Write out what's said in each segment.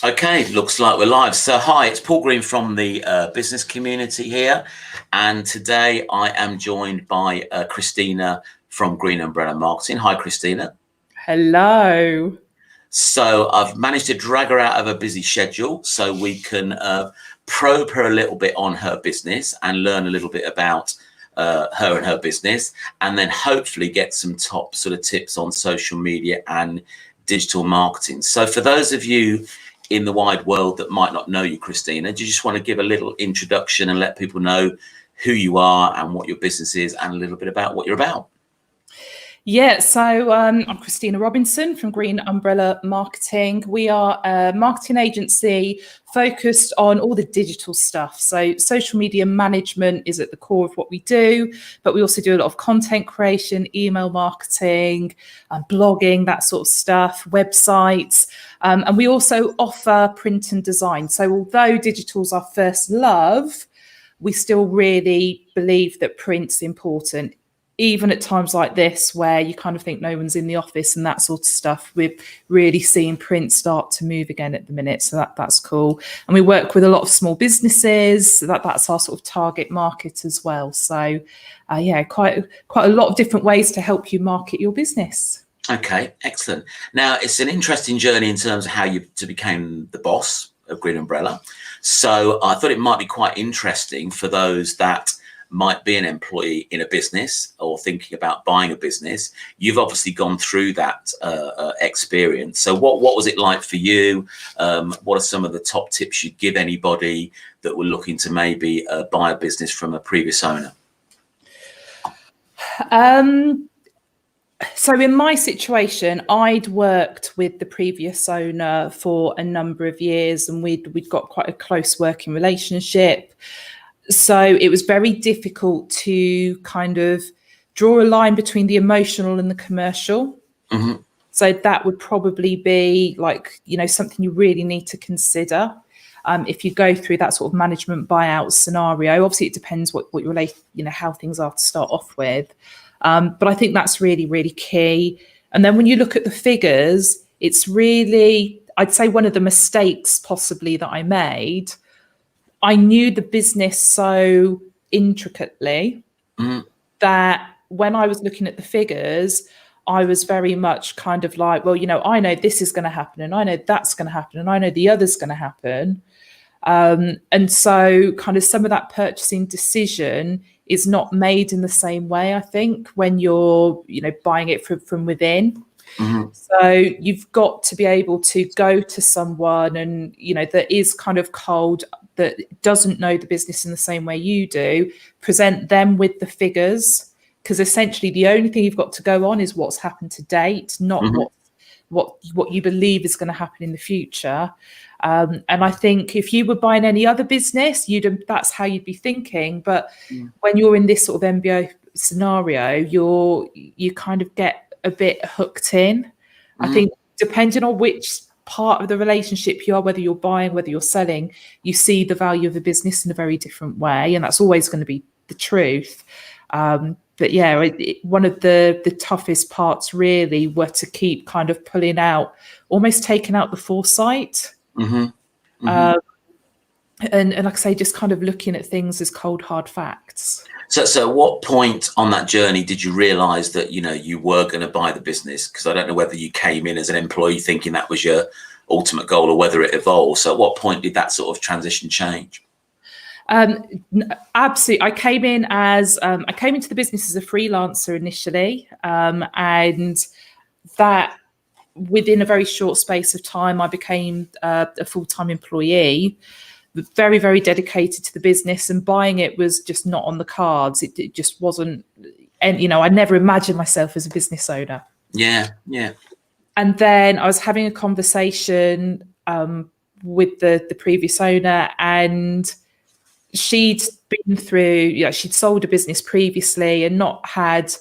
Okay, looks like we're live. So, hi, it's Paul Green from the business community here. And today I am joined by Christina from Green Umbrella Marketing. Hi, Christina. Hello. So, I've managed to drag her out of a busy schedule so we can probe her a little bit on her business and learn a little bit about her and her business, and then hopefully get some top sort of tips on social media and digital marketing. So, for those of you in the wide world that might not know you, Christina, do you just want to give a little introduction and let people know who you are and what your business is and a little bit about what you're about? Yeah, so I'm Christina Robinson from Green Umbrella Marketing. We are a marketing agency focused on all the digital stuff. So social media management is at the core of what we do, but we also do a lot of content creation, email marketing, blogging, that sort of stuff, websites. And we also offer print and design. So although digital's our first love, we still really believe that print's important. Even at times like this, where you kind of think no one's in the office and that sort of stuff, we're really seeing print start to move again at the minute. So that's cool. And we work with a lot of small businesses. So that's our sort of target market as well. So yeah, quite a lot of different ways to help you market your business. Okay, excellent. Now, it's an interesting journey in terms of how you became the boss of Green Umbrella. So I thought it might be quite interesting for those that might be an employee in a business or thinking about buying a business. You've obviously gone through that experience. So what was it like for you? What are some of the top tips you'd give anybody that were looking to maybe buy a business from a previous owner? So in my situation, I'd worked with the previous owner for a number of years, and we'd got quite a close working relationship. So it was very difficult to kind of draw a line between the emotional and the commercial. Mm-hmm. So that would probably be like, something you really need to consider if you go through that sort of management buyout scenario. Obviously, it depends what your how things are to start off with. But I think that's really, really key. And then when you look at the figures, it's really, I'd say one of the mistakes possibly that I made. I knew the business so intricately that when I was looking at the figures, I was very much kind of like, well, I know this is going to happen, and I know that's going to happen, and I know the other's going to happen. And so kind of some of that purchasing decision is not made in the same way, I think, when you're, buying it from within. Mm-hmm. So you've got to be able to go to someone and, that is kind of cold, that doesn't know the business in the same way you do, present them with the figures, because essentially the only thing you've got to go on is what's happened to date, not what you believe is going to happen in the future. And I think if you were buying any other business, that's how you'd be thinking. But when you're in this sort of MBO scenario, you kind of get a bit hooked in. I think depending on which part of the relationship you are, whether you're buying, whether you're selling, you see the value of the business in a very different way, and that's always going to be the truth. But yeah, one of the toughest parts really were to keep kind of pulling out, almost taking out the foresight. And like I say, just kind of looking at things as cold, hard facts. So at what point on that journey did you realize that, you were going to buy the business? Because I don't know whether you came in as an employee thinking that was your ultimate goal or whether it evolved. So at what point did that sort of transition change? Absolutely. I came into the business as a freelancer initially. And that within a very short space of time, I became a full-time employee. Very, very dedicated to the business, and buying it was just not on the cards. It just wasn't, and I never imagined myself as a business owner. Yeah. And then I was having a conversation with the previous owner, and she'd been through, she'd sold a business previously and not had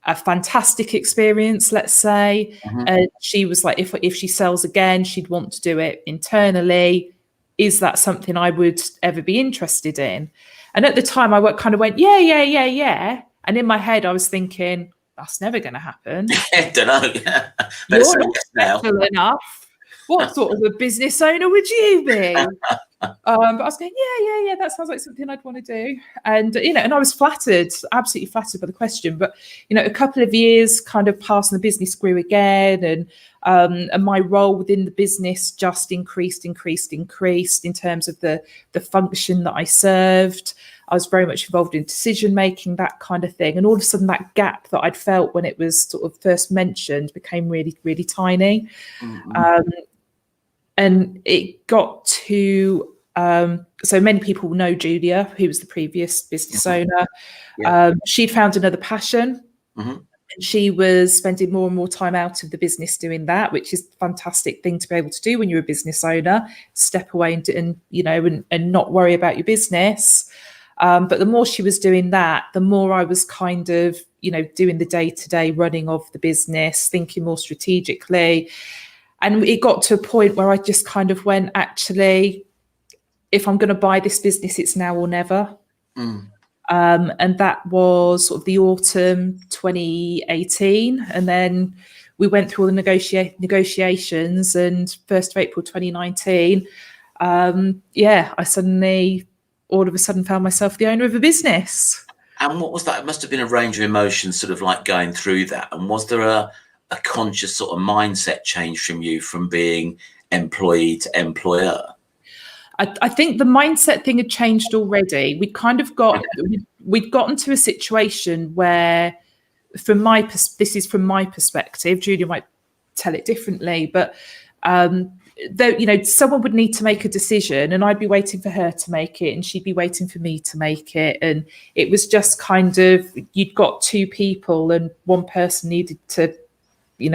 a fantastic experience, let's say. And she was like, if she sells again, she'd want to do it internally. Is that something I would ever be interested in? And at the time I kind of went, yeah. And in my head, I was thinking, that's never going to happen. I don't know. You're not special enough. what sort of a business owner would you be? But I was going, yeah, that sounds like something I'd want to do. And, and I was flattered, absolutely flattered by the question. But, a couple of years kind of passed and the business grew again. And my role within the business just increased in terms of the function that I served. I was very much involved in decision making, that kind of thing. And all of a sudden, that gap that I'd felt when it was sort of first mentioned became really, really tiny. Mm-hmm. And it got to, so many people know Julia, who was the previous business owner. Yeah. She'd found another passion. Mm-hmm. And she was spending more and more time out of the business doing that, which is a fantastic thing to be able to do when you're a business owner. Step away and not worry about your business. But the more she was doing that, the more I was kind of, doing the day-to-day running of the business, thinking more strategically. And it got to a point where I just kind of went, actually, if I'm going to buy this business, it's now or never. And that was sort of the autumn 2018. And then we went through all the negotiations, and 1st of April 2019, I suddenly, all of a sudden, found myself the owner of a business. And what was that? It must have been a range of emotions sort of like going through that. And was there a conscious sort of mindset change from you from being employee to employer? I think the mindset thing had changed already. We'd gotten to a situation where, this is from my perspective, Julia might tell it differently, but someone would need to make a decision, and I'd be waiting for her to make it, and she'd be waiting for me to make it. And it was just kind of, you'd got two people, and one person needed to be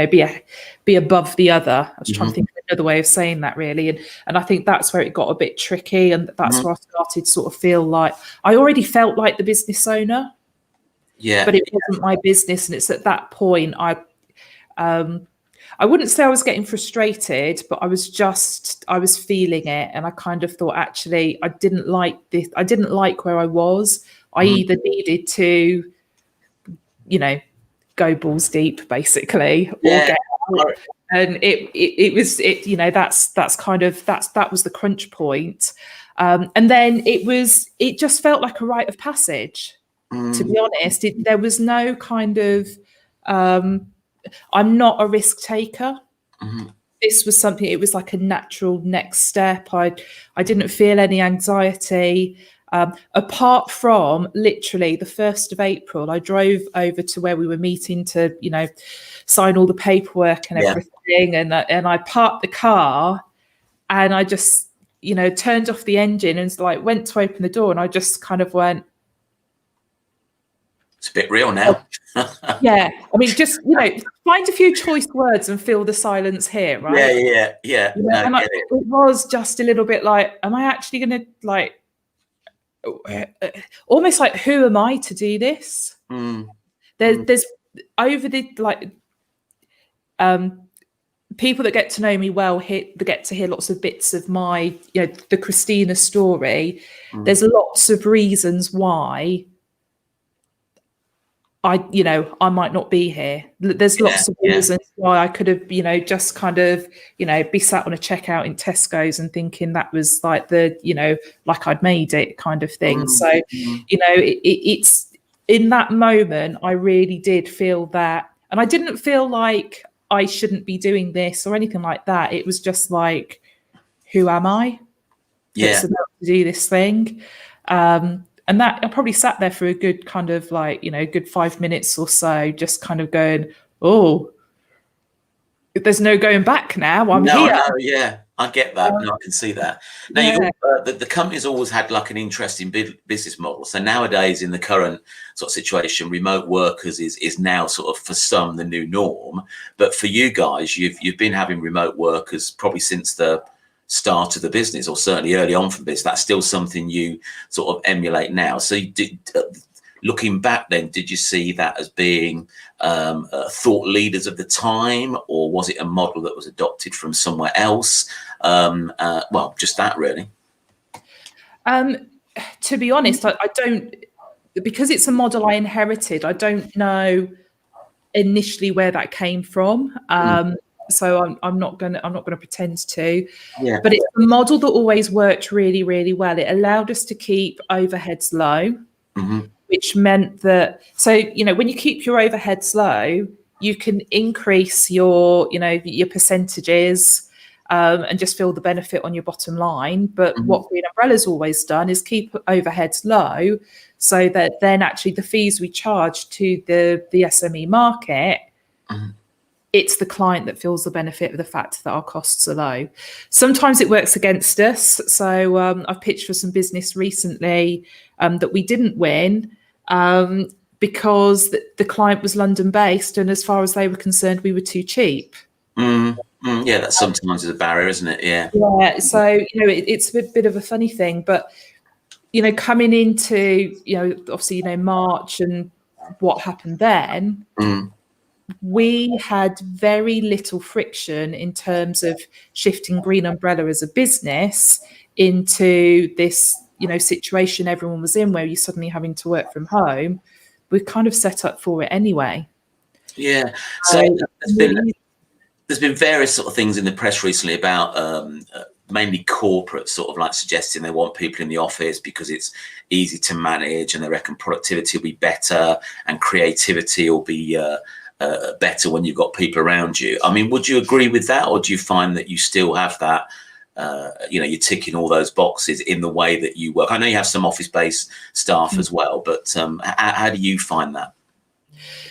above the other. I was trying to think of another way of saying that, really. And I think that's where it got a bit tricky. And that's where I started to sort of feel like I already felt like the business owner. Yeah. But it wasn't my business. And it's at that point I wouldn't say I was getting frustrated, but I was feeling it. And I kind of thought, actually, I didn't like this. I didn't like where I was. I either needed to, go balls deep, basically, or get out. And that was the crunch point. And then it just felt like a rite of passage, to be honest. There was no kind of, I'm not a risk taker. This was something, it was like a natural next step. I didn't feel any anxiety. Apart from literally the 1st of April, I drove over to where we were meeting to, sign all the paperwork and everything. And I parked the car, and I just, turned off the engine and went to open the door, and I just kind of went, it's a bit real now. Yeah. I mean, just, find a few choice words and feel the silence here, right? Yeah. And it was just a little bit like, am I actually going to almost like, who am I to do this? There's over the people that get to know me well, they get to hear lots of bits of my, the Christina story. There's lots of reasons why I might not be here. There's lots of reasons why I could have, just kind of, be sat on a checkout in Tesco's and thinking that was like like I'd made it kind of thing. So, it's in that moment, I really did feel that. And I didn't feel like I shouldn't be doing this or anything like that. It was just like, who am I? It's about to do this thing. And that I probably sat there for a good kind of good 5 minutes or so, just kind of going, oh, there's no going back now. I'm here. No, yeah, I get that. I can see that. Now, the company's always had like an interesting business model. So nowadays, in the current sort of situation, remote workers is now sort of, for some, the new norm. But for you guys, you've been having remote workers probably since the start of the business, or certainly early on from business. That's still something you sort of emulate now. So looking back then, did you see that as being thought leaders of the time, or was it a model that was adopted from somewhere else? Just that, really. To be honest, I don't, because it's a model I inherited, I don't know initially where that came from. so I'm not gonna pretend to. Yeah. But it's a model that always worked really, really well. It allowed us to keep overheads low, which meant that, so, when you keep your overheads low, you can increase your, your percentages, and just feel the benefit on your bottom line. But what Green Umbrella's always done is keep overheads low, so that then actually the fees we charge to the SME market, it's the client that feels the benefit of the fact that our costs are low. Sometimes it works against us. So I've pitched for some business recently that we didn't win because the client was London based, and as far as they were concerned, we were too cheap. Yeah, that sometimes is a barrier, isn't it? Yeah. Yeah. So, it's a bit of a funny thing, but, coming into, obviously, March and what happened then, we had very little friction in terms of shifting Green Umbrella as a business into this, situation everyone was in, where you're suddenly having to work from home. We're kind of set up for it anyway. Yeah. So there's been various sort of things in the press recently about mainly corporate sort of like suggesting they want people in the office because it's easy to manage, and they reckon productivity will be better and creativity will be better when you've got people around you. I mean, would you agree with that, or do you find that you still have that, you're ticking all those boxes in the way that you work? I know you have some office-based staff as well, but how do you find that?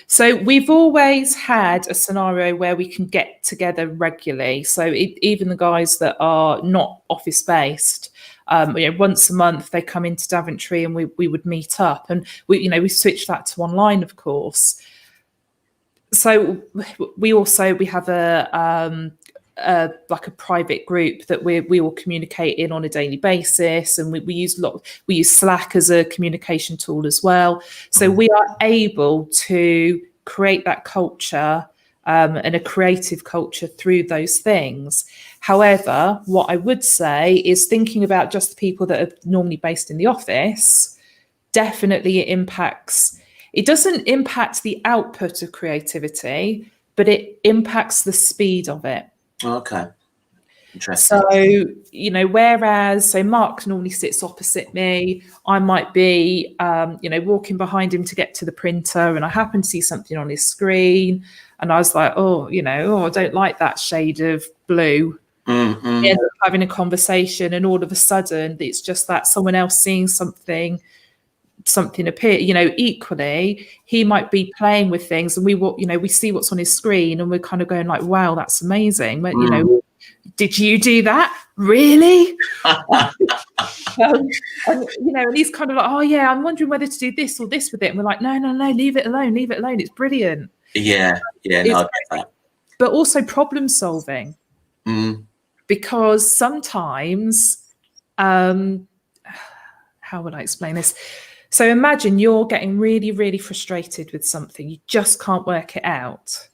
So we've always had a scenario where we can get together regularly. So even the guys that are not office-based, once a month they come into Daventry and we would meet up, and we switched that to online, of course. So we have like a private group that we all communicate in on a daily basis, and we use Slack as a communication tool as well. So we are able to create that culture and a creative culture through those things. However, what I would say is, thinking about just the people that are normally based in the office, definitely it doesn't impact the output of creativity, but it impacts the speed of it. Okay. Interesting. So, whereas Mark normally sits opposite me, I might be, walking behind him to get to the printer, and I happen to see something on his screen, and I was like, I don't like that shade of blue. We end up having a conversation, and all of a sudden it's just that someone else seeing something appear. Equally, he might be playing with things, and we see what's on his screen, and we're kind of going like, wow, that's amazing. But did you do that? Really? And he's kind of like, oh yeah, I'm wondering whether to do this or this with it. And we're like, no, leave it alone. It's brilliant. Yeah. No, I get that. But also problem solving, because sometimes, how would I explain this? So imagine you're getting really, really frustrated with something. You just can't work it out.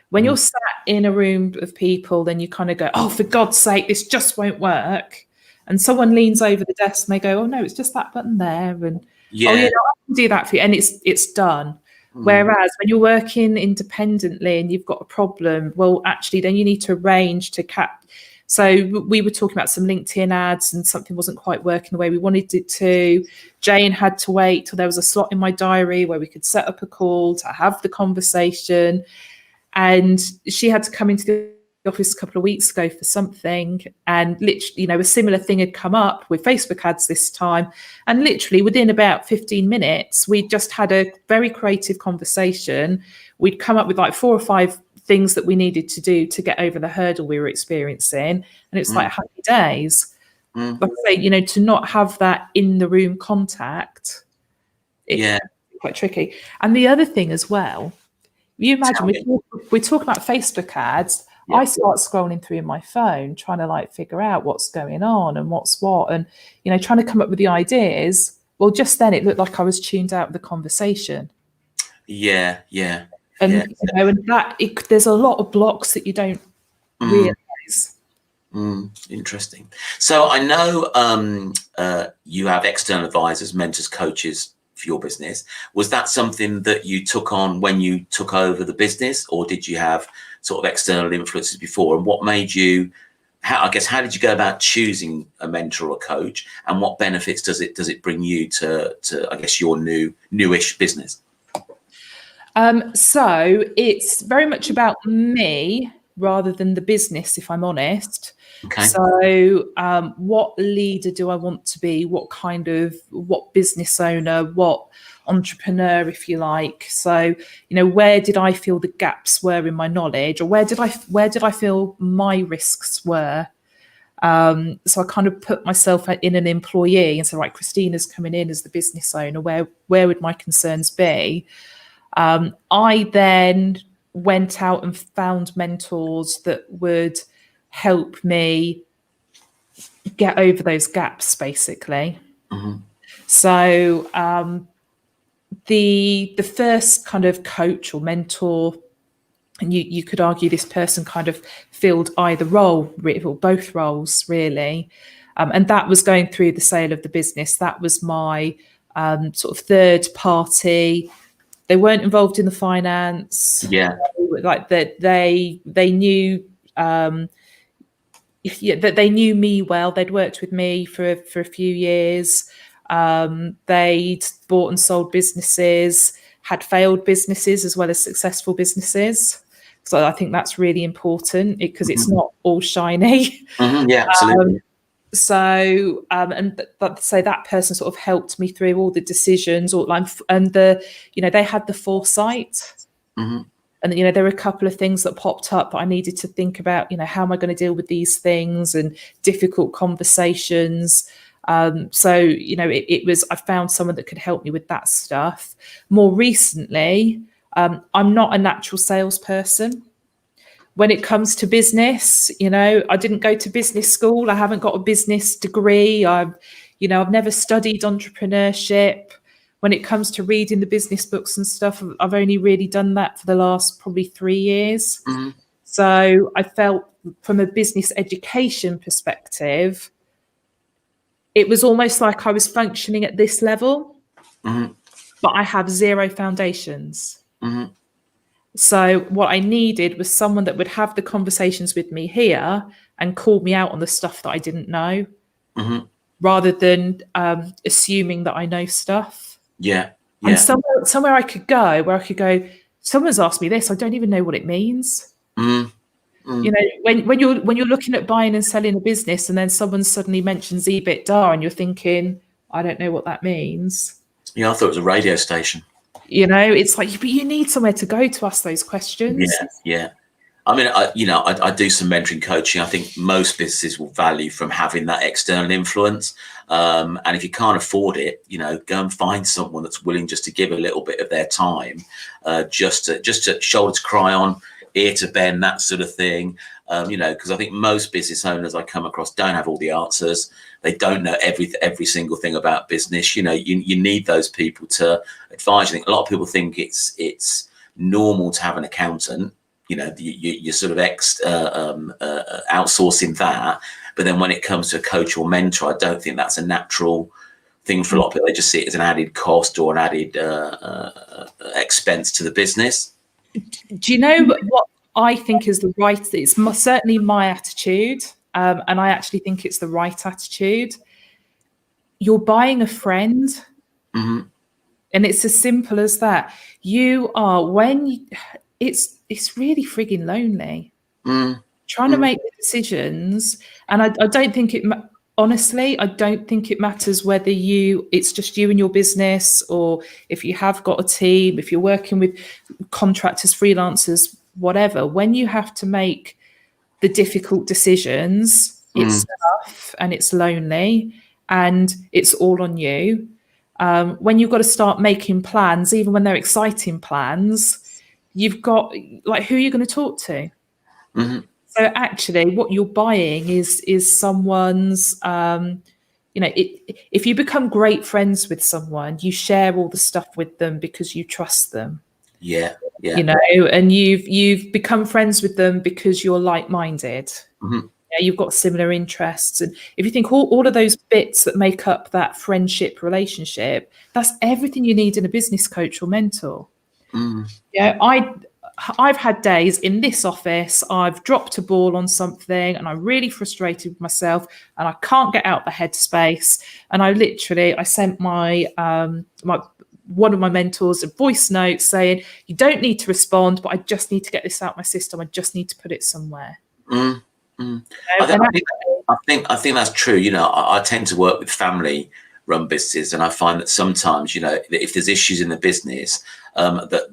When you're sat in a room of people, then you kind of go, oh, for God's sake, this just won't work. And someone leans over the desk and they go, oh, no, it's just that button there. And I can do that for you. And it's done. Whereas when you're working independently and you've got a problem, well, actually, then you need to arrange to So we were talking about some LinkedIn ads, and something wasn't quite working the way we wanted it to. Jane had to wait till there was a slot in my diary where we could set up a call to have the conversation. And she had to come into the office a couple of weeks ago for something, and literally, a similar thing had come up with Facebook ads this time. And literally within about 15 minutes, we just had a very creative conversation. We'd come up with like 4 or 5 things that we needed to do to get over the hurdle we were experiencing, and it's like happy days. But I say, to not have that in the room contact, it's quite tricky. And the other thing as well, you imagine we're talking about Facebook ads. I start scrolling through my phone, trying to figure out what's going on and what's what, and trying to come up with the ideas. Well, just then it looked like I was tuned out of the conversation. Yeah. And and that there's a lot of blocks that you don't realize. Interesting. So I know you have external advisors, mentors, coaches for your business. Was that something that you took on when you took over the business, or did you have sort of external influences before, and what made you, how did you go about choosing a mentor or coach, and what benefits does it bring you to I guess your newish business? So it's very much about me rather than the business, if I'm honest. Okay. So what leader do I want to be? What business owner, what entrepreneur, if you like? So, where did I feel the gaps were in my knowledge, or where did I feel my risks were? So I kind of put myself in an employee and said, right, Christina's coming in as the business owner. Where would my concerns be? I then went out and found mentors that would help me get over those gaps, basically. Mm-hmm. So the first kind of coach or mentor, and you could argue this person kind of filled either role or both roles, really. And that was going through the sale of the business. That was my sort of third party. They weren't involved in the finance. Yeah. Like that, they knew that they knew me well. They'd worked with me for a few years. They'd bought and sold businesses, had failed businesses as well as successful businesses. So I think that's really important because it's not all shiny. Mm-hmm. Yeah, absolutely. So that person sort of helped me through all the decisions, and they had the foresight. Mm-hmm. And there were a couple of things that popped up that I needed to think about. How am I going to deal with these things and difficult conversations? So it was, I found someone that could help me with that stuff. More recently, I'm not a natural salesperson. When it comes to business, I didn't go to business school. I haven't got a business degree. I've never studied entrepreneurship. When it comes to reading the business books and stuff, I've only really done that for the last probably 3 years. Mm-hmm. So I felt from a business education perspective, it was almost like I was functioning at this level, but I have zero foundations. Mm-hmm. So what I needed was someone that would have the conversations with me here and call me out on the stuff that I didn't know, rather than assuming that I know stuff. Yeah. And somewhere I could go where I could go, someone's asked me this, I don't even know what it means. When you're looking at buying and selling a business and then someone suddenly mentions EBITDA and you're thinking, I don't know what that means. Yeah, I thought it was a radio station. It's like, but you need somewhere to go to ask those questions. Yeah. I mean, I do some mentoring coaching. I think most businesses will value from having that external influence. And if you can't afford it, go and find someone that's willing just to give a little bit of their time, just to shoulder to cry on, ear to bend, that sort of thing. Because I think most business owners I come across don't have all the answers. They don't know every single thing about business. You need those people to advise. I think a lot of people think it's normal to have an accountant. You're sort of outsourcing that. But then when it comes to a coach or mentor, I don't think that's a natural thing for a lot of people. They just see it as an added cost or an added expense to the business. Do you know what I think is the right? It's certainly my attitude, and I actually think it's the right attitude. You're buying a friend, and it's as simple as that. It's really frigging lonely trying to make decisions, and I don't think honestly, I don't think it matters whether it's just you and your business, or if you have got a team, if you're working with contractors, freelancers, whatever. When you have to make the difficult decisions, it's tough and it's lonely and it's all on you. When you've got to start making plans, even when they're exciting plans, you've got, like, who are you going to talk to? So actually what you're buying is someone's, if you become great friends with someone, you share all the stuff with them because you trust them. Yeah. And you've become friends with them because you're like-minded. You've got similar interests. And if you think all of those bits that make up that friendship relationship, that's everything you need in a business coach or mentor. I've had days in this office, I've dropped a ball on something and I'm really frustrated with myself and I can't get out the headspace. And I sent my one of my mentors a voice note saying, you don't need to respond, but I just need to get this out my system. I just need to put it somewhere. I think that's true. You know, I tend to work with family run businesses, and I find that sometimes, you know, if there's issues in the business, that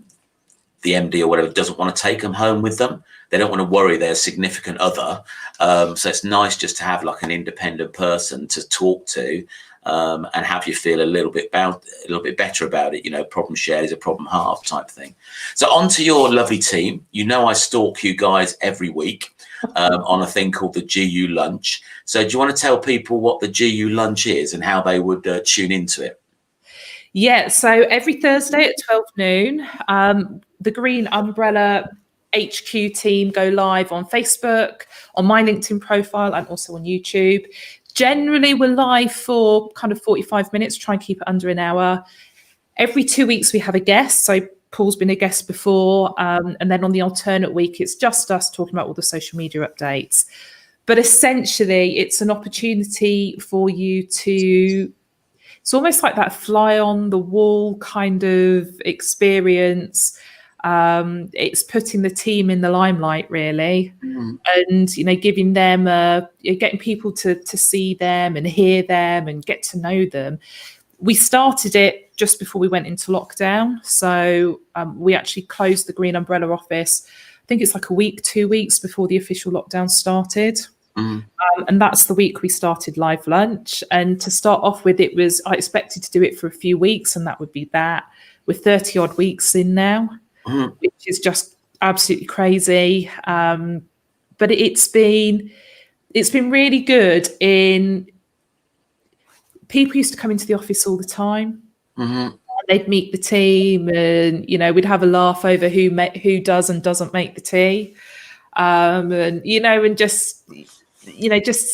the MD or whatever doesn't want to take them home with them. They don't want to worry their significant other. So it's nice just to have like an independent person to talk to, and have you feel a little bit better about it. You know, problem shared is a problem halved type thing. So on to your lovely team. You know, I stalk you guys every week on a thing called the GU Lunch. So do you want to tell people what the GU Lunch is and how they would tune into it? Yeah, so every Thursday at 12 noon, the Green Umbrella HQ team go live on Facebook, on my LinkedIn profile, and also on YouTube. Generally, we're live for kind of 45 minutes, try and keep it under an hour. Every 2 weeks, we have a guest. So Paul's been a guest before. And then on the alternate week, it's just us talking about all the social media updates. But essentially, it's an opportunity for you to... It's almost like that fly on the wall kind of experience. It's putting the team in the limelight, really, and, you know, giving them, getting people to see them and hear them and get to know them. We started it just before we went into lockdown. So we actually closed the Green Umbrella office. I think it's like a week, 2 weeks before the official lockdown started. And that's the week we started Live Lunch. And to start off with, I expected to do it for a few weeks, and that would be that. We're 30 odd weeks in now, which is just absolutely crazy. But it's been really good. People used to come into the office all the time. They'd meet the team, and, you know, we'd have a laugh over who does and doesn't make the tea. And, you know, and just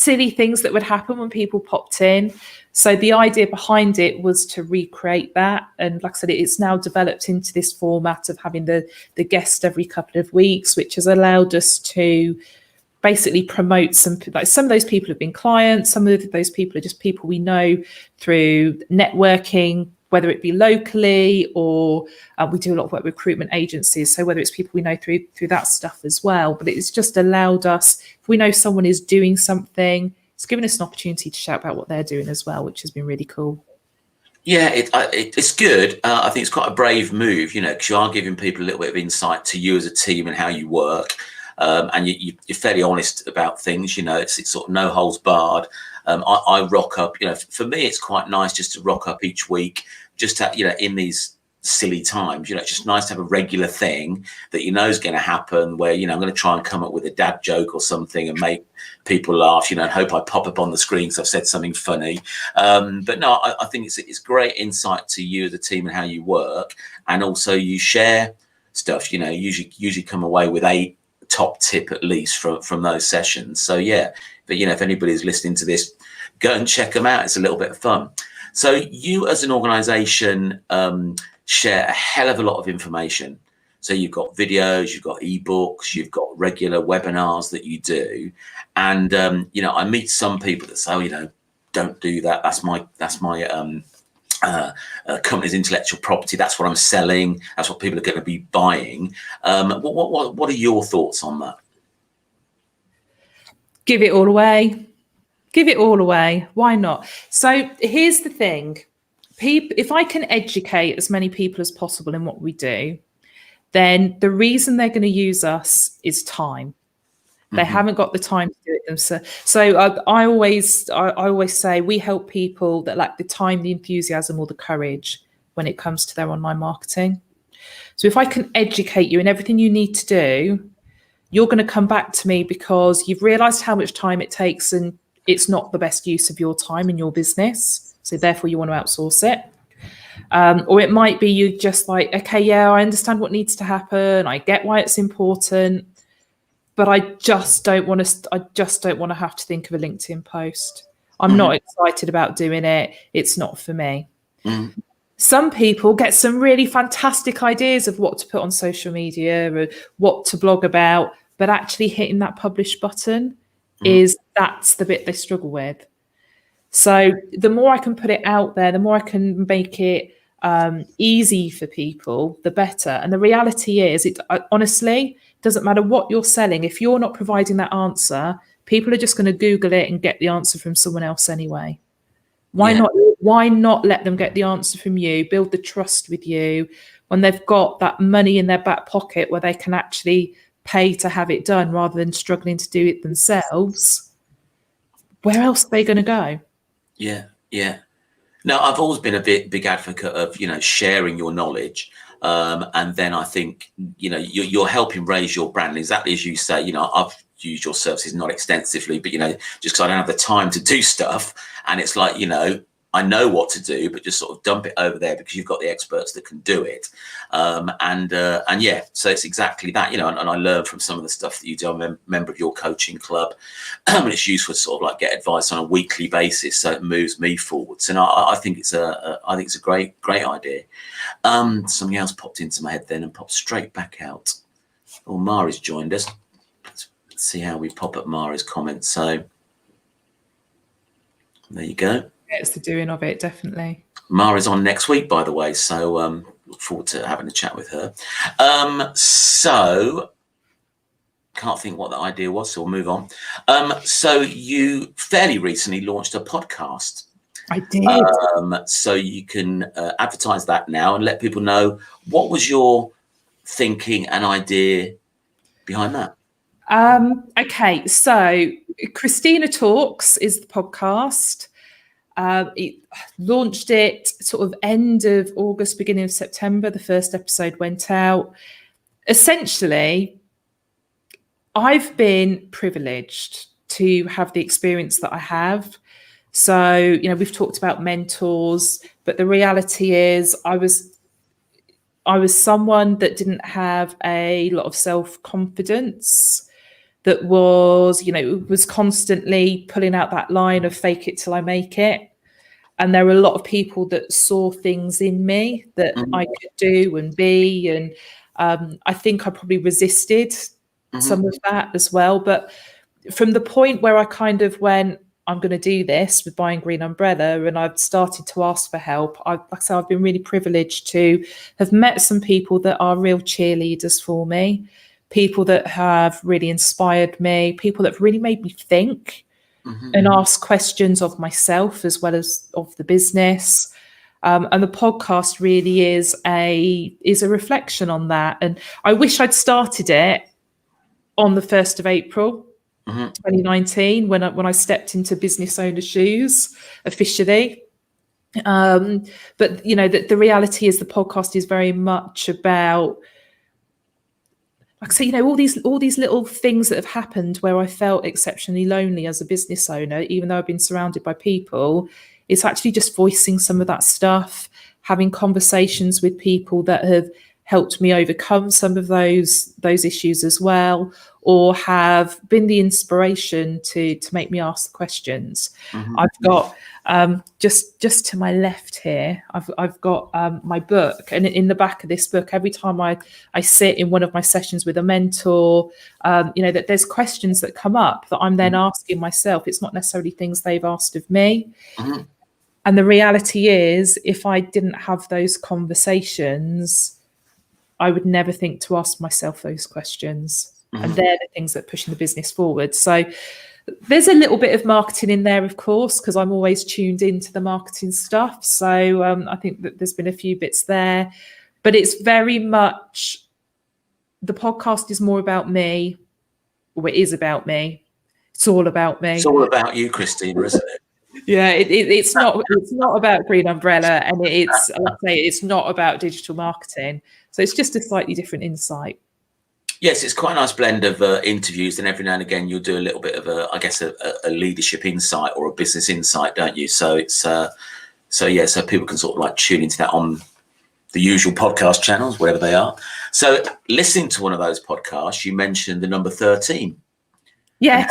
silly things that would happen when people popped in. So the idea behind it was to recreate that. And like I said, it's now developed into this format of having the guest every couple of weeks, which has allowed us to basically promote some of those people have been clients. Some of those people are just people we know through networking, whether it be locally or we do a lot of work with recruitment agencies. So whether it's people we know through that stuff as well. But it's just allowed us, if we know someone is doing something, it's given us an opportunity to shout about what they're doing as well, which has been really cool. Yeah, it's good. I think it's quite a brave move, you know, because you are giving people a little bit of insight to you as a team and how you work. And you're fairly honest about things, you know, it's sort of no holds barred. I rock up, you know, for me, it's quite nice just to rock up each week, just to, you know, in these silly times, you know, it's just nice to have a regular thing that you know is going to happen where, you know, I'm going to try and come up with a dad joke or something and make people laugh, you know, and hope I pop up on the screen because I've said something funny. But no, I think it's great insight to you as a team and how you work. And also you share stuff, you know, usually come away with a top tip at least from those sessions. So yeah, but you know, if anybody's listening to this, go and check them out. It's a little bit of fun. So you as an organization share a hell of a lot of information. So you've got videos, you've got ebooks, you've got regular webinars that you do. And you know, I meet some people that say, oh, you know, don't do that. That's my company's intellectual property. That's what I'm selling. That's what people are going to be buying. What are your thoughts on that? Give it all away. Give it all away. Why not? So here's the thing. If I can educate as many people as possible in what we do, then the reason they're going to use us is time. They haven't got the time to do it themselves. So I always say we help people that lack the time, the enthusiasm, or the courage when it comes to their online marketing. So if I can educate you in everything you need to do, you're going to come back to me because you've realized how much time it takes and it's not the best use of your time in your business. So therefore you want to outsource it. Or it might be you just like, okay, yeah, I understand what needs to happen. I get why it's important, but I just don't want to have to think of a LinkedIn post. I'm not excited about doing it. It's not for me. Some people get some really fantastic ideas of what to put on social media or what to blog about, but actually hitting that publish button that's the bit they struggle with. So the more I can put it out there, the more I can make it easy for people, the better. And the reality is, it honestly doesn't matter what you're selling. If you're not providing that answer, people are just going to Google it and get the answer from someone else anyway. Why not let them get the answer from you, build the trust with you when they've got that money in their back pocket where they can actually pay to have it done rather than struggling to do it themselves? Where else are they going to go? Yeah. No, I've always been a big advocate of, sharing your knowledge. And then I think, you're helping raise your brand. Exactly as you say, I've used your services not extensively, but, just because I don't have the time to do stuff. And it's like, I know what to do, but just sort of dump it over there because you've got the experts that can do it. And yeah, so it's exactly that, and I learn from some of the stuff that you do. I'm a member of your coaching club, and it's useful to sort of like get advice on a weekly basis, so it moves me forwards. And I think it's a great idea. Something else popped into my head then and popped straight back out. Oh, Mari's joined us. Let's see how we pop up Mari's comments. So there you go. It's the doing of it, definitely. Mara's on next week, by the way, so look forward to having a chat with her. So can't think what the idea was, so we'll move on. So you fairly recently launched a podcast. I did. So you can advertise that now and let people know what was your thinking and idea behind that. Okay, so Christina Talks is the podcast. It launched it sort of end of August, beginning of September. The first episode went out. Essentially, I've been privileged to have the experience that I have. So, we've talked about mentors, but the reality is I was someone that didn't have a lot of self-confidence, that was, was constantly pulling out that line of fake it till I make it. And there were a lot of people that saw things in me that I could do and be. And I think I probably resisted some of that as well. But from the point where I kind of went, I'm going to do this with Buying Green Umbrella, and I've started to ask for help, like I say, I've been really privileged to have met some people that are real cheerleaders for me, people that have really inspired me, people that have really made me think and ask questions of myself as well as of the business. And the podcast really is a reflection on that. And I wish I'd started it on the 1st of April, 2019, when I stepped into business owner shoes officially. But the reality is the podcast is very much about, like I say, all these little things that have happened where I felt exceptionally lonely as a business owner, even though I've been surrounded by people. It's actually just voicing some of that stuff, having conversations with people that have helped me overcome some of those issues as well, or have been the inspiration to make me ask the questions. I've got just to my left here, I've got my book, and in the back of this book, every time I sit in one of my sessions with a mentor, that there's questions that come up that I'm then asking myself. It's not necessarily things they've asked of me. And the reality is, if I didn't have those conversations, I would never think to ask myself those questions. And they're the things that are pushing the business forward. So there's a little bit of marketing in there, of course, because I'm always tuned into the marketing stuff. So I think that there's been a few bits there, but it's very much, the podcast is more about me, or it is about me. It's all about me. It's all about you, Christina, isn't it? Yeah, it's not about Green Umbrella, and it's not about digital marketing. So it's just a slightly different insight. Yes, it's quite a nice blend of interviews, and every now and again you'll do a little bit of a leadership insight or a business insight, don't you? So it's so people can sort of like tune into that on the usual podcast channels, wherever they are. So listening to one of those podcasts, you mentioned the number 13. Yes.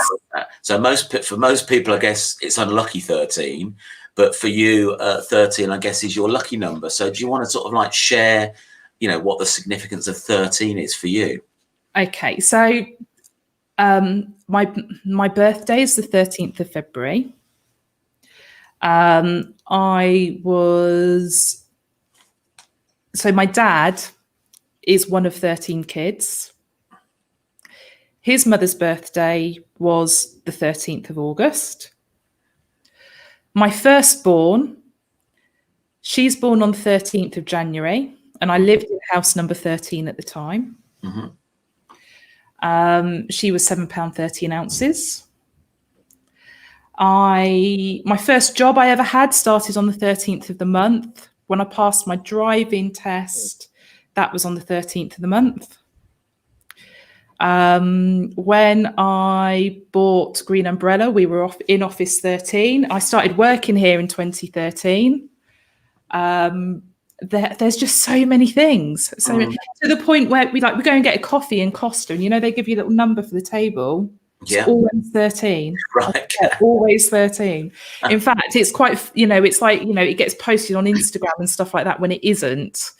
So for most people, I guess it's unlucky 13, but for you, 13, I guess, is your lucky number. So do you want to sort of like share, what the significance of 13 is for you? Okay, so my birthday is the 13th of February. So my dad is one of 13 kids. His mother's birthday was the 13th of August. My firstborn, she's born on the 13th of January, and I lived in house number 13 at the time. She was £7.13. My first job I ever had started on the 13th of the month. When I passed my driving test, that was on the 13th of the month. When I bought Green Umbrella, we were in Office 13. I started working here in 2013. There's just so many things. So to the point where we go and get a coffee in Costa, and they give you a little number for the table. It's always 13. Right. Always 13. In fact, it's quite, it's like, it gets posted on Instagram and stuff like that when it isn't.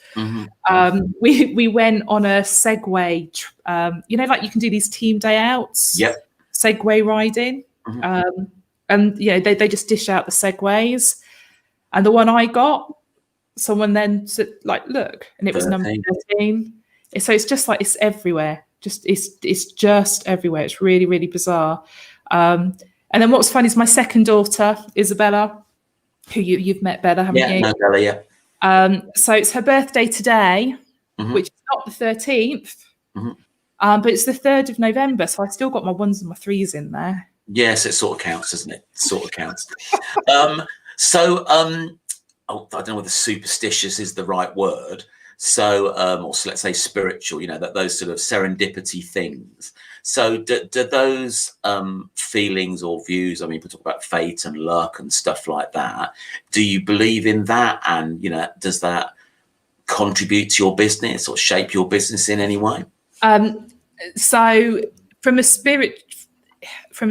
We went on a Segway, like you can do these team day outs. Yep. Segway riding. And, they just dish out the Segways. And the one I got, someone then said, like, look, and it was 13. Number 13. So it's just like, it's everywhere. It's just everywhere. It's really, really bizarre. And then what's funny is my second daughter, Isabella, who you've met better, haven't you? Yeah, Bella, yeah. So it's her birthday today, which is not the 13th, but it's the 3rd of November. So I still got my 1s and my 3s in there. Yes, it sort of counts, doesn't it? It sort of counts. I don't know whether superstitious is the right word. So, or let's say spiritual, that those sort of serendipity things. So do those feelings or views, I mean, people talk about fate and luck and stuff like that. Do you believe in that? And, does that contribute to your business or shape your business in any way? So from a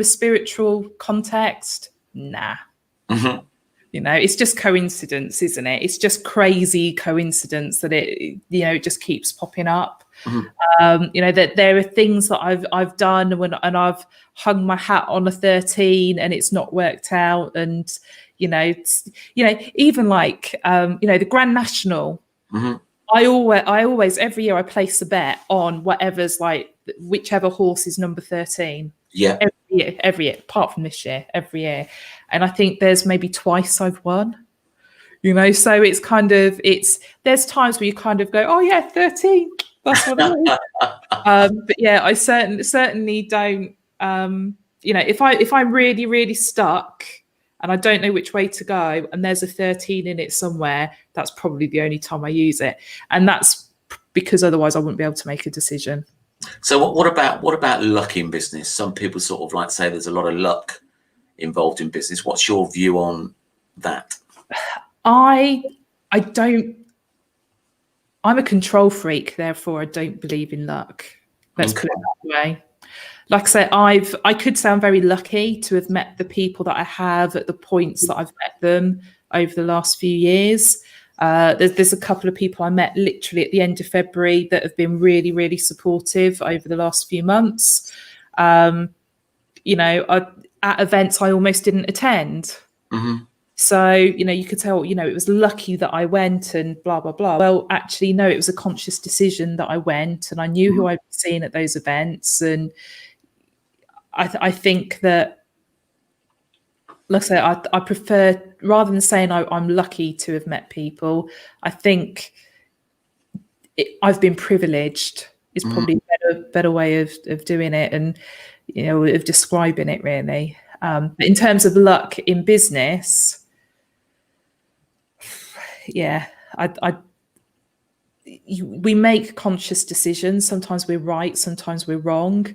spiritual context, nah. It's just coincidence, isn't it? It's just crazy coincidence that it just keeps popping up. That there are things that I've done and I've hung my hat on a 13 and it's not worked out. And, even like, the Grand National, I always, every year I place a bet on whatever's like, whichever horse is number 13. Yeah. Every year, apart from this year, every year. And I think there's maybe twice I've won, so it's kind of, there's times where you kind of go, oh yeah, 13, that's what it is. But yeah, I certainly don't, if I'm really, really stuck and I don't know which way to go and there's a 13 in it somewhere, that's probably the only time I use it. And that's because otherwise I wouldn't be able to make a decision. So what about luck in business? Some people sort of like say there's a lot of luck involved in business. What's your view on that? I'm a control freak, therefore I don't believe in luck. Let's put it that way. Like I say, I could sound very lucky to have met the people that I have at the points that I've met them over the last few years. There's a couple of people I met literally at the end of February that have been really, really supportive over the last few months. At events I almost didn't attend. So, you could tell, it was lucky that I went and blah, blah, blah. Well, actually, no, it was a conscious decision that I went and I knew who I'd be seeing at those events. And I think that, like I say, I prefer, rather than saying I'm lucky to have met people, I think I've been privileged is probably a better way of doing it and, of describing it really. But in terms of luck in business, yeah, we make conscious decisions. Sometimes we're right, sometimes we're wrong.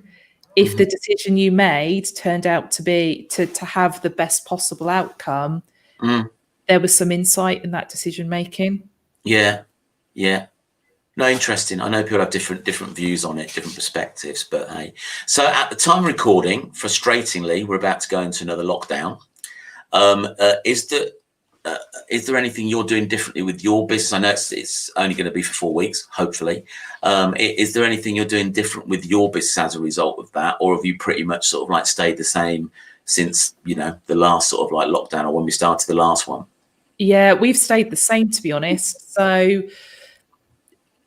If the decision you made turned out to be to have the best possible outcome, there was some insight in that decision making. Yeah. No, interesting. I know people have different views on it, different perspectives, but hey. So at the time of recording, frustratingly, we're about to go into another lockdown. is there anything you're doing differently with your business? I know it's only going to be for 4 weeks, hopefully. Is there anything you're doing different with your business as a result of that? Or have you pretty much sort of like stayed the same since, you know, the last sort of like lockdown or when we started the last one? Yeah, we've stayed the same, to be honest. So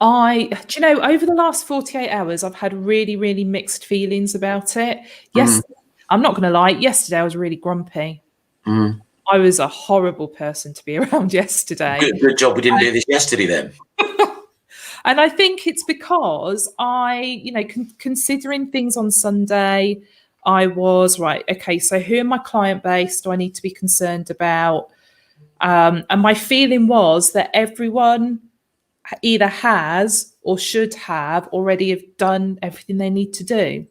over the last 48 hours, I've had really, really mixed feelings about it. Yes, I'm not going to lie. Yesterday, I was really grumpy. I was a horrible person to be around yesterday. Good job we didn't do this yesterday then. And I think it's because considering things on Sunday, I was right. Okay, so who in my client base do I need to be concerned about? And my feeling was that everyone either has or should have already have done everything they need to do.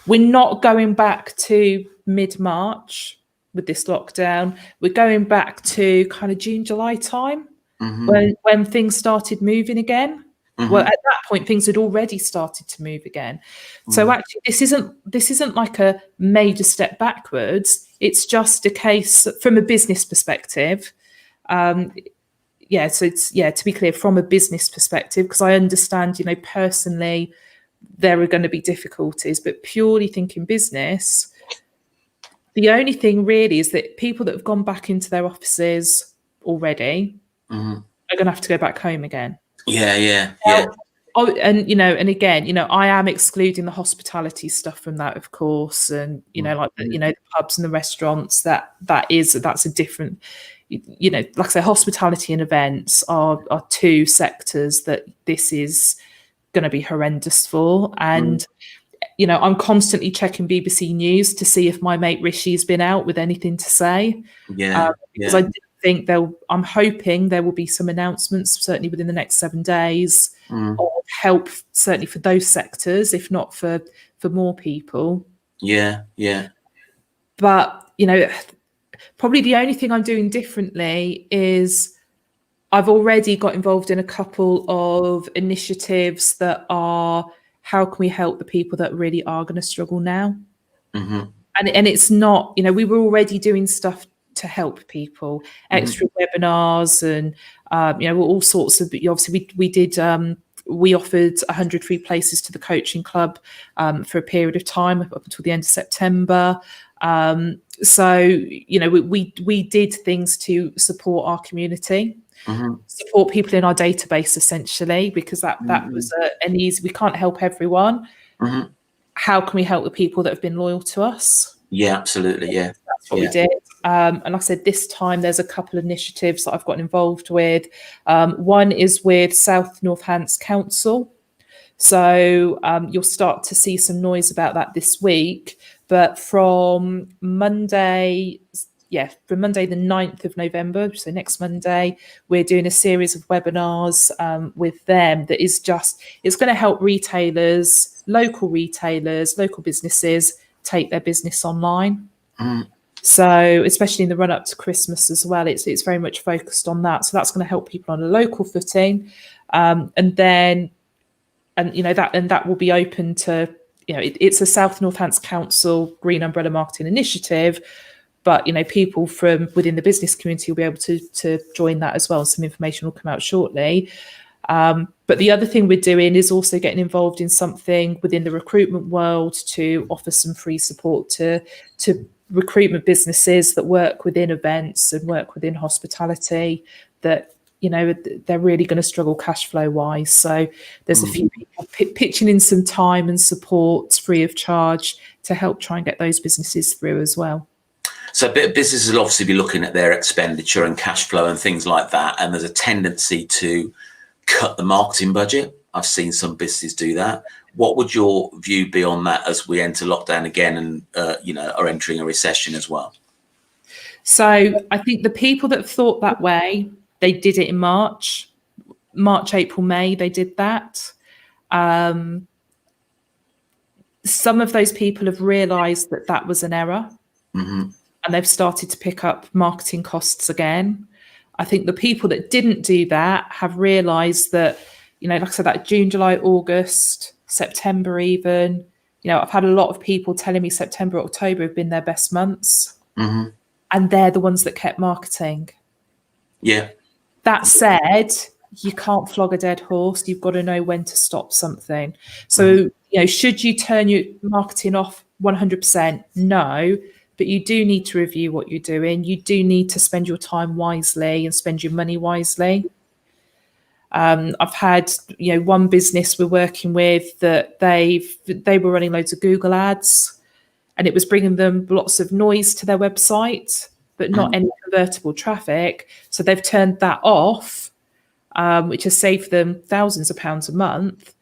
We're not going back to mid-March with this lockdown. We're going back to kind of June, July time when things started moving again. Well, at that point, things had already started to move again. So actually, this isn't like a major step backwards. It's just a case from a business perspective. So to be clear, from a business perspective, because I understand, personally, there are going to be difficulties, but purely thinking business, the only thing really is that people that have gone back into their offices already are going to have to go back home again. Yeah. And again, I am excluding the hospitality stuff from that, of course, and the pubs and the restaurants. That's a different. Like I say, hospitality and events are two sectors that this is going to be horrendous for. And I'm constantly checking BBC News to see if my mate Rishi's been out with anything to say. Because I think I'm hoping there will be some announcements, certainly within the next 7 days, of help, certainly for those sectors, if not for more people. Yeah. But probably the only thing I'm doing differently is I've already got involved in a couple of initiatives that are, how can we help the people that really are going to struggle now? And it's not, we were already doing stuff to help people, extra webinars and, all sorts of, obviously we offered 100 free places to the coaching club for a period of time up until the end of September. So, we did things to support our community, support people in our database, essentially, because that was an easy, we can't help everyone. How can we help the people that have been loyal to us? Yeah, absolutely. Yeah. That's what we did. And like I said, this time there's a couple of initiatives that I've gotten involved with. One is with South Northants Council. So you'll start to see some noise about that this week. But from Monday the 9th of November, so next Monday, we're doing a series of webinars with them that is it's going to help retailers, local businesses take their business online. So especially in the run up to Christmas as well, it's very much focused on that. So that's going to help people on a local footing. And that will be open to, it's a South Northants Council Green Umbrella Marketing Initiative, but people from within the business community will be able to join that as well. Some information will come out shortly. But the other thing we're doing is also getting involved in something within the recruitment world to offer some free support to recruitment businesses that work within events and work within hospitality that, they're really going to struggle cash flow wise. So there's a few people pitching in some time and support free of charge to help try and get those businesses through as well. So businesses will obviously be looking at their expenditure and cash flow and things like that. And there's a tendency to cut the marketing budget. I've seen some businesses do that. What would your view be on that as we enter lockdown again and, are entering a recession as well? So I think the people that thought that way, they did it in March, April, May, they did that. Some of those people have realised that was an error and they've started to pick up marketing costs again. I think the people that didn't do that have realised that, like I said, that June, July, August, September even, I've had a lot of people telling me September, October have been their best months. And they're the ones that kept marketing. Yeah. That said, you can't flog a dead horse. You've got to know when to stop something. So, should you turn your marketing off 100%? No, but you do need to review what you're doing. You do need to spend your time wisely and spend your money wisely. I've had, one business we're working with that they were running loads of Google ads, and it was bringing them lots of noise to their website, but not any convertible traffic. So they've turned that off, which has saved them thousands of pounds a month.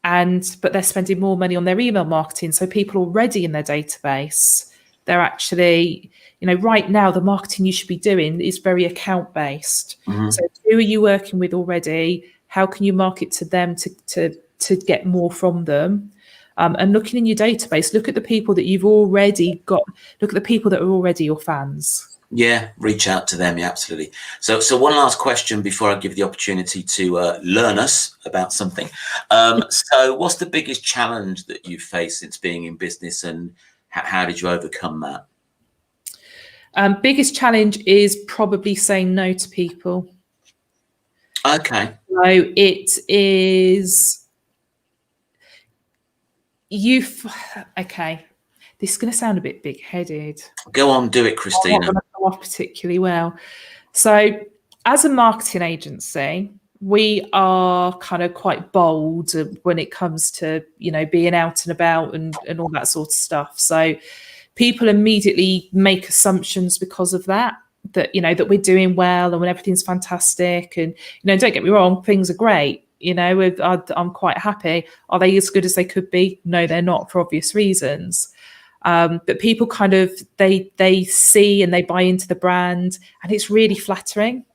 But they're spending more money on their email marketing. So people already in their database, they're actually, right now, the marketing you should be doing is very account based. So who are you working with already? How can you market to them to get more from them? And looking in your database, look at the people that you've already got. Look at the people that are already your fans. Yeah, reach out to them. Yeah, absolutely. So one last question before I give the opportunity to learn us about something. So what's the biggest challenge that you've faced since being in business, and how did you overcome that? Biggest challenge is probably saying no to people. Okay. So it is okay. This is going to sound a bit big-headed. Go on, do it, Christina. I'm not going to come off particularly well. So, as a marketing agency, we are kind of quite bold when it comes to being out and about and all that sort of stuff. So, people immediately make assumptions because of that that we're doing well and when everything's fantastic. And don't get me wrong, things are great. I'm quite happy. Are they as good as they could be? No, they're not, for obvious reasons. But people kind of they see and they buy into the brand, and it's really flattering.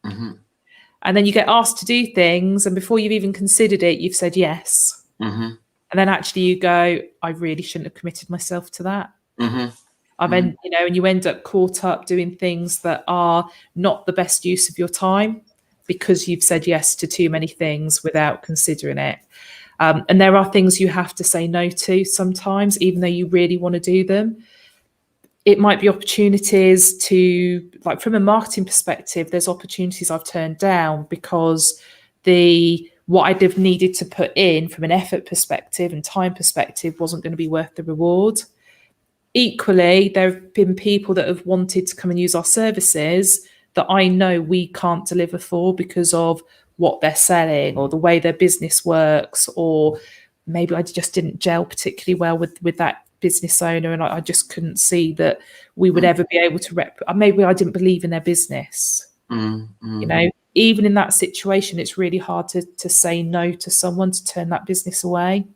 And then you get asked to do things, and before you've even considered it, you've said yes. And then actually you go, I really shouldn't have committed myself to that. And you end up caught up doing things that are not the best use of your time because you've said yes to too many things without considering it. And there are things you have to say no to sometimes, even though you really want to do them. It might be opportunities to, like, from a marketing perspective, there's opportunities I've turned down because what I'd have needed to put in from an effort perspective and time perspective wasn't going to be worth the reward. Equally, there have been people that have wanted to come and use our services that I know we can't deliver for because of what they're selling or the way their business works, or maybe I just didn't gel particularly well with that business owner, and I just couldn't see that we would ever be able to maybe I didn't believe in their business. Even in that situation, it's really hard to say no to someone, to turn that business away.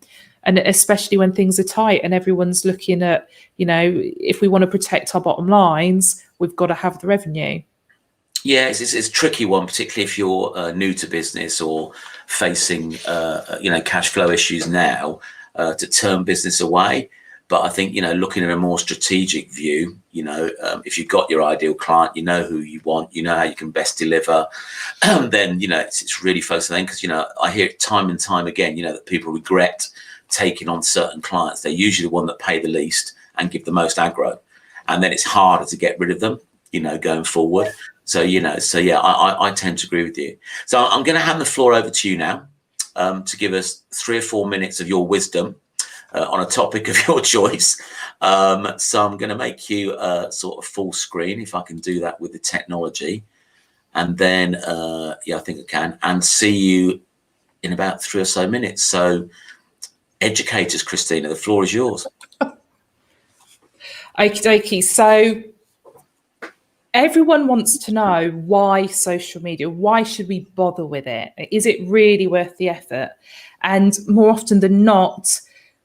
And especially when things are tight and everyone's looking at, if we want to protect our bottom lines, we've got to have the revenue. Yeah, it's a tricky one, particularly if you're new to business or facing, cash flow issues now, to turn business away. But I think, looking at a more strategic view, if you've got your ideal client, you know who you want, you know how you can best deliver, then, it's really focused on them. Because, I hear it time and time again, that people regret taking on certain clients. They're usually the one that pay the least and give the most aggro. And then it's harder to get rid of them, going forward. So, yeah, I tend to agree with you. So I'm going to hand the floor over to you now to give us 3 or 4 minutes of your wisdom on a topic of your choice. So I'm going to make you sort of full screen, if I can do that with the technology. And then, I think I can, and see you in about 3 or so minutes. So educate us, Christina, the floor is yours. Okie dokie. So everyone wants to know why social media, why should we bother with it? Is it really worth the effort? And more often than not,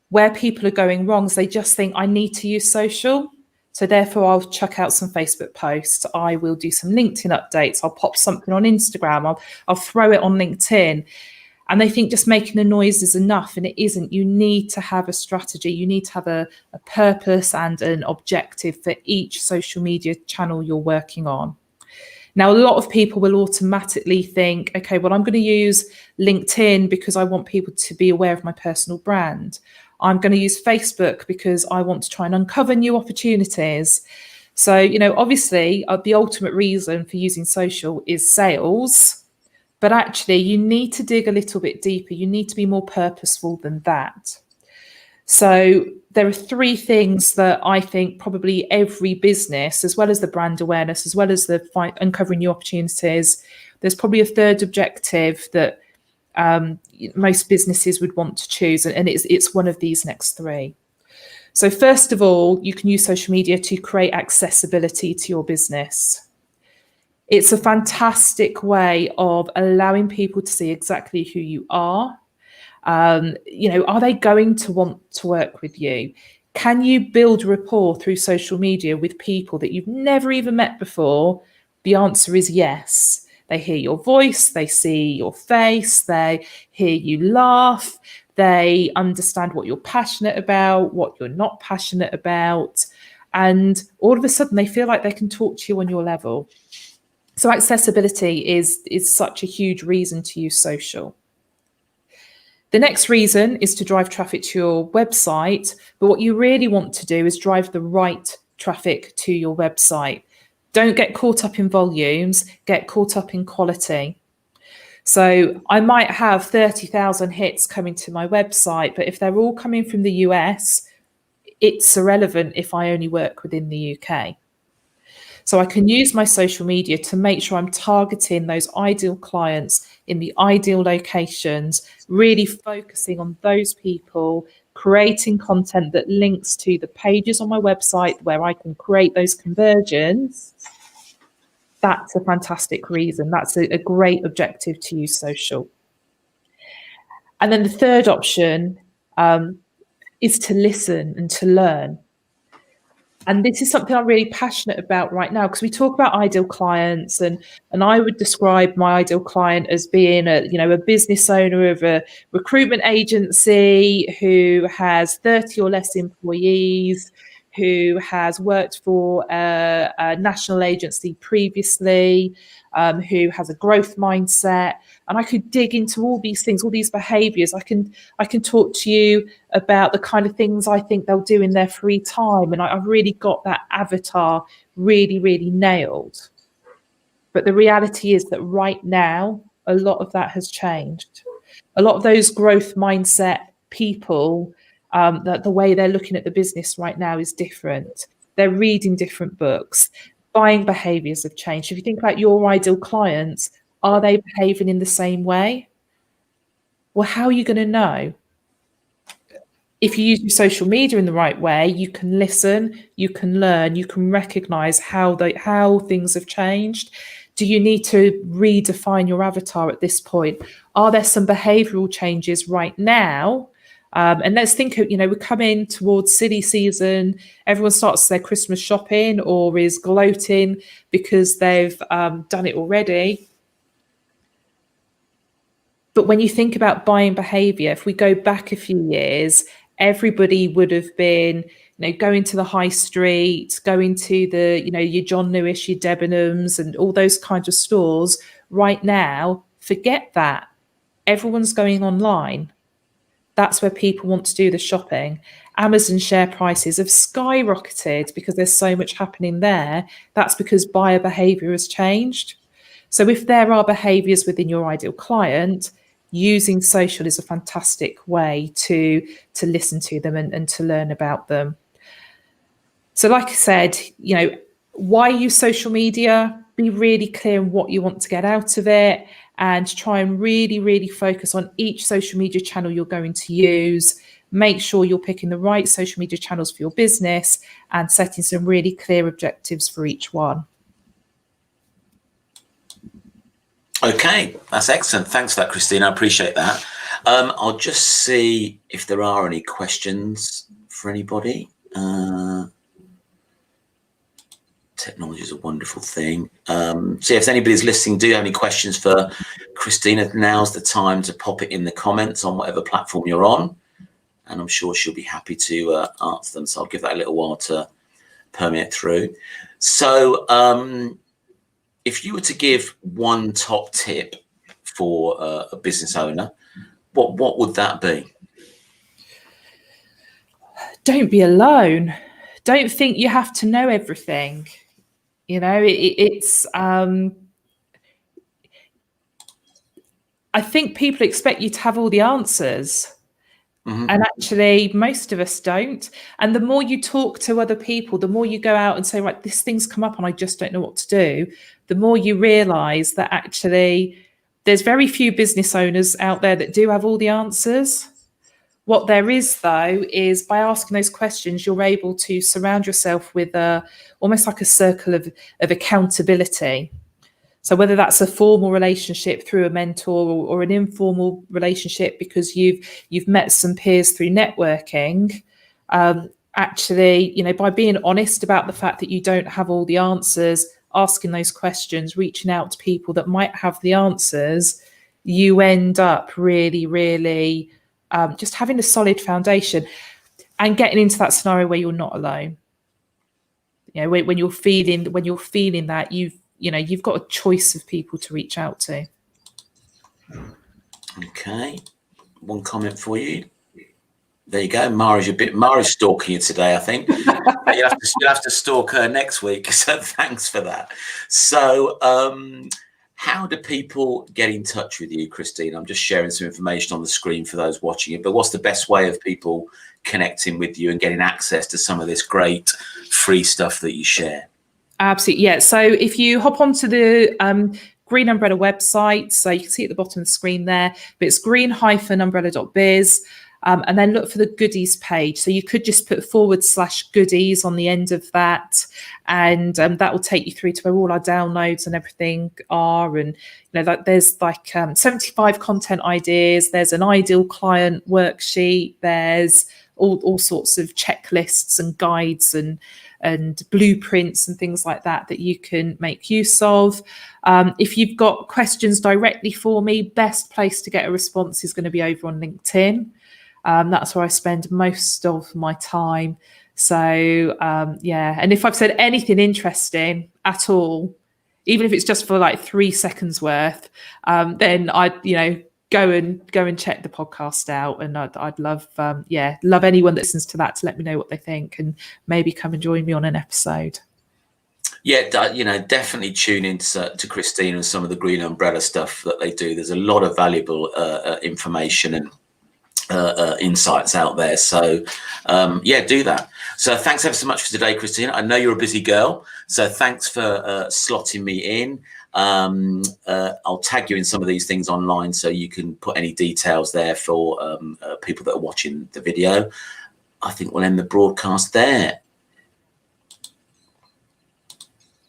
where people are going wrong is they just think, I need to use social, so therefore I'll chuck out some Facebook posts, I will do some LinkedIn updates, I'll pop something on Instagram, I'll throw it on LinkedIn. And they think just making a noise is enough, and it isn't. You need to have a strategy. You need to have a purpose and an objective for each social media channel you're working on. Now, a lot of people will automatically think, okay, well, I'm going to use LinkedIn because I want people to be aware of my personal brand. I'm going to use Facebook because I want to try and uncover new opportunities. So, obviously the ultimate reason for using social is sales, but actually you need to dig a little bit deeper. You need to be more purposeful than that. So there are three things that I think probably every business, as well as the brand awareness, as well as the uncovering new opportunities, there's probably a third objective that most businesses would want to choose, and it's one of these next three. So first of all, you can use social media to create accessibility to your business. It's a fantastic way of allowing people to see exactly who you are. Are they going to want to work with you? Can you build rapport through social media with people that you've never even met before? The answer is yes. They hear your voice, they see your face, they hear you laugh, they understand what you're passionate about, what you're not passionate about, and all of a sudden they feel like they can talk to you on your level. So accessibility is such a huge reason to use social. The next reason is to drive traffic to your website, but what you really want to do is drive the right traffic to your website. Don't get caught up in volumes, get caught up in quality. So I might have 30,000 hits coming to my website, but if they're all coming from the US, it's irrelevant if I only work within the UK. So I can use my social media to make sure I'm targeting those ideal clients in the ideal locations, really focusing on those people, creating content that links to the pages on my website where I can create those conversions. That's a fantastic reason. That's a great objective to use social. And then the third option is to listen and to learn. And this is something I'm really passionate about right now, because we talk about ideal clients, and I would describe my ideal client as being a business owner of a recruitment agency who has 30 or less employees, who has worked for a national agency previously, who has a growth mindset. And I could dig into all these things, all these behaviors. I can talk to you about the kind of things I think they'll do in their free time. And I've really got that avatar really, really nailed. But the reality is that right now, a lot of that has changed. A lot of those growth mindset people, that the way they're looking at the business right now is different. They're reading different books. Buying behaviors have changed. If you think about your ideal clients, are they behaving in the same way? Well, how are you going to know? If you use your social media in the right way, you can listen, you can learn, you can recognize how things have changed. Do you need to redefine your avatar at this point? Are there some behavioral changes right now? And let's think, we're coming towards silly season. Everyone starts their Christmas shopping or is gloating because they've done it already. But when you think about buying behavior, if we go back a few years, everybody would have been, going to the high street, going to the, your John Lewis, your Debenhams and all those kinds of stores. Right now, forget that. Everyone's going online. That's where people want to do the shopping. Amazon share prices have skyrocketed because there's so much happening there. That's because buyer behavior has changed. So if there are behaviors within your ideal client, using social is a fantastic way to listen to them and to learn about them. So like I said, why use social media? Be really clear on what you want to get out of it, and try and really, really focus on each social media channel you're going to use. Make sure you're picking the right social media channels for your business and setting some really clear objectives for each one. Okay, that's excellent. Thanks for that, Christina. I appreciate that. I'll just see if there are any questions for anybody. Technology is a wonderful thing. So if anybody's listening, do you have any questions for Christina? Now's the time to pop it in the comments on whatever platform you're on, and I'm sure she'll be happy to answer them. So I'll give that a little while to permeate through. So if you were to give one top tip for a business owner, what would that be? Don't be alone. don't think you have to know everything. You know, it's I think people expect you to have all the answers. And actually, most of us don't. And the more you talk to other people, the more you go out and say, right, this thing's come up and I just don't know what to do, the more you realize that actually there's very few business owners out there that do have all the answers. What there is, though, is by asking those questions, you're able to surround yourself with almost like a circle of accountability. So whether that's a formal relationship through a mentor or an informal relationship because you've met some peers through networking, actually, you know, by being honest about the fact that you don't have all the answers, asking those questions, reaching out to people that might have the answers, you end up really, really just having a solid foundation and getting into that scenario where you're not alone. You know, when you're feeling that you've got a choice of people to reach out to. Okay, one comment for you. There you go. Mari's stalking you today, I think. You'll have to stalk her next week. So thanks for that. So how do people get in touch with you, Christine? I'm just sharing some information on the screen for those watching it, but what's the best way of people connecting with you and getting access to some of this great free stuff that you share? Absolutely, yeah. So if you hop onto the Green Umbrella website, so you can see at the bottom of the screen there, but it's green-umbrella.biz, and then look for the goodies page. So you could just put /goodies on the end of that, and that will take you through to where all our downloads and everything are. And you know, there's like 75 content ideas. There's an ideal client worksheet. There's all sorts of checklists and guides and blueprints and things like that you can make use of. If you've got questions directly for me, best place to get a response is going to be over on LinkedIn. That's where I spend most of my time. So yeah, and if I've said anything interesting at all, even if it's just for like 3 seconds worth, then I'd go and check the podcast out, and I'd love anyone that listens to that to let me know what they think and maybe come and join me on an episode. Yeah, definitely tune in to Christina and some of the Green Umbrella stuff that they do. There's a lot of valuable information and insights out there. So do that. So thanks ever so much for today, Christina. I know you're a busy girl, so thanks for slotting me in. I'll tag you in some of these things online so you can put any details there for people that are watching the video. I think we'll end the broadcast there.